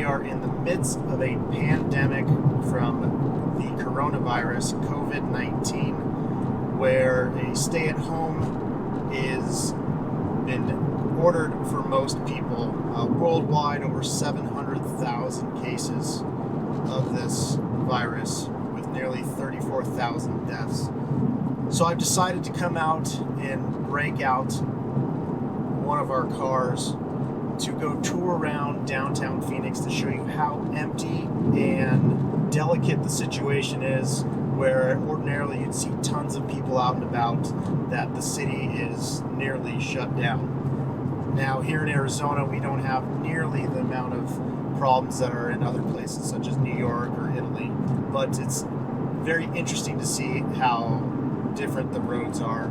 we are in the midst of a pandemic from the coronavirus, COVID-19, where a stay-at-home is been ordered for most people. Worldwide, over 700,000 cases of this virus, with nearly 34,000 deaths. So I've decided to come out and break out one of our cars to go tour around downtown Phoenix to show you how empty and delicate the situation is, where ordinarily you'd see tons of people out and about, that the city is nearly shut down. Now, here in Arizona, we don't have nearly the amount of problems that are in other places, such as New York or Italy, but it's very interesting to see how different the roads are.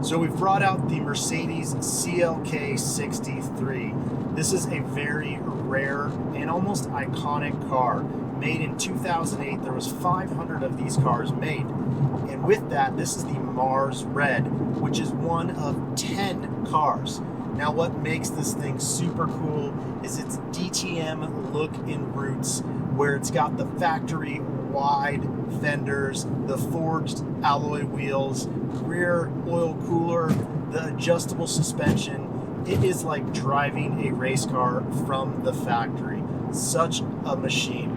So we've brought out the Mercedes CLK 63. This is a very rare and almost iconic car. Made in 2008, there was 500 of these cars made. And with that, this is the Mars Red, which is one of 10 cars. Now, what makes this thing super cool is its DTM look and roots, where it's got the factory wide fenders, the forged alloy wheels, rear oil cooler, the adjustable suspension. It is like driving a race car from the factory. Such a machine.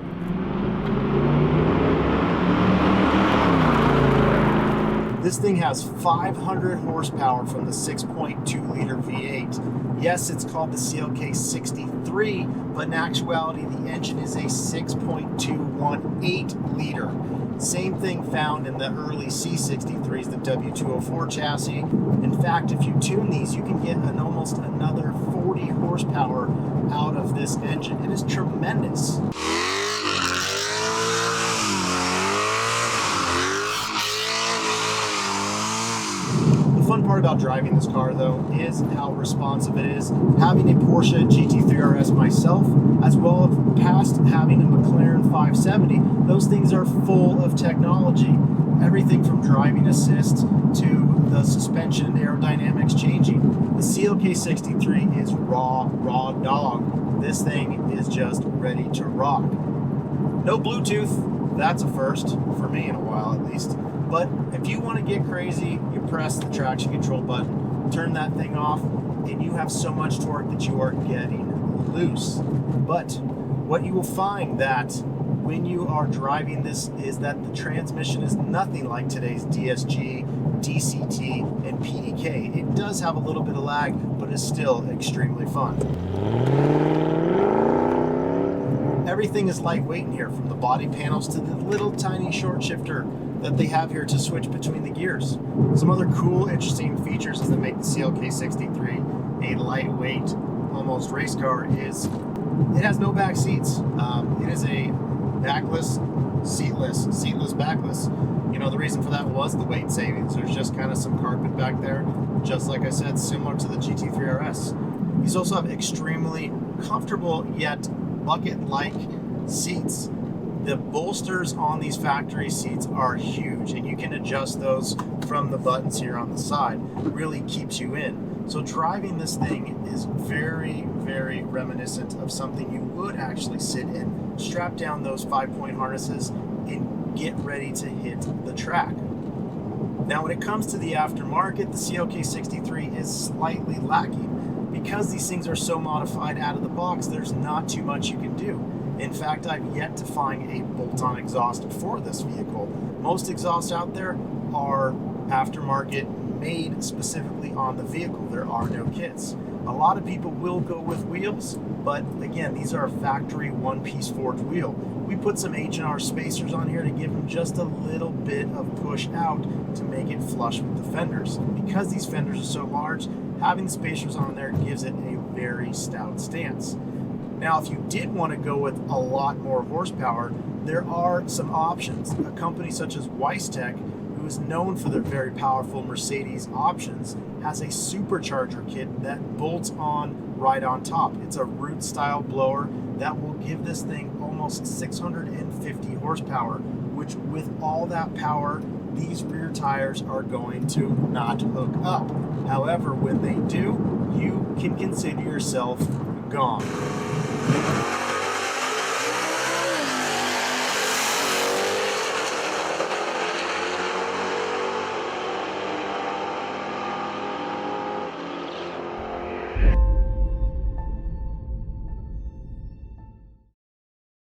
This thing has 500 horsepower from the 6.2-liter V8. Yes, it's called the CLK 63, but in actuality, the engine is a 6.218-liter. Same thing found in the early C63s, the W204 chassis. In fact, if you tune these, you can get almost another 40 horsepower out of this engine. It is tremendous. The fun part about driving this car, though, is how responsive it is. Having a Porsche GT3 RS myself, as well as past having a McLaren 570, those things are full of technology. Everything from driving assist to the suspension and aerodynamics changing. The CLK 63 is raw dog. This thing is just ready to rock. No Bluetooth. That's a first, for me in a while at least. But if you want to get crazy, you press the traction control button, turn that thing off, and you have so much torque that you are getting loose. But what you will find that when you are driving this is that the transmission is nothing like today's DSG, DCT, and PDK. It does have a little bit of lag, but it's still extremely fun. Everything is lightweight in here, from the body panels to the little tiny short shifter that they have here to switch between the gears. Some other cool, interesting features that make the CLK 63 a lightweight, almost race car is it has no back seats. It is a backless, seatless backless. You know, the reason for that was the weight savings. There's just kind of some carpet back there, just like I said, similar to the GT3 RS. These also have extremely comfortable yet bucket-like seats. The bolsters on these factory seats are huge, and you can adjust those from the buttons here on the side. It really keeps you in. So driving this thing is very, very reminiscent of something you would actually sit in, strap down those 5-point harnesses, and get ready to hit the track. Now, when it comes to the aftermarket, the CLK 63 is slightly lacking. Because these things are so modified out of the box, there's not too much you can do. In fact, I've yet to find a bolt-on exhaust for this vehicle. Most exhausts out there are aftermarket, made specifically on the vehicle. There are no kits. A lot of people will go with wheels, but again, these are a factory one-piece forged wheel. We put some H&R spacers on here to give them just a little bit of push out to make it flush with the fenders. Because these fenders are so large, having the spacers on there gives it a very stout stance. Now, if you did want to go with a lot more horsepower, there are some options. A company such as Weistech, who is known for their very powerful Mercedes options, has a supercharger kit that bolts on right on top. It's a root style blower that will give this thing almost 650 horsepower, which with all that power, these rear tires are going to not hook up. However, when they do, you can consider yourself gone.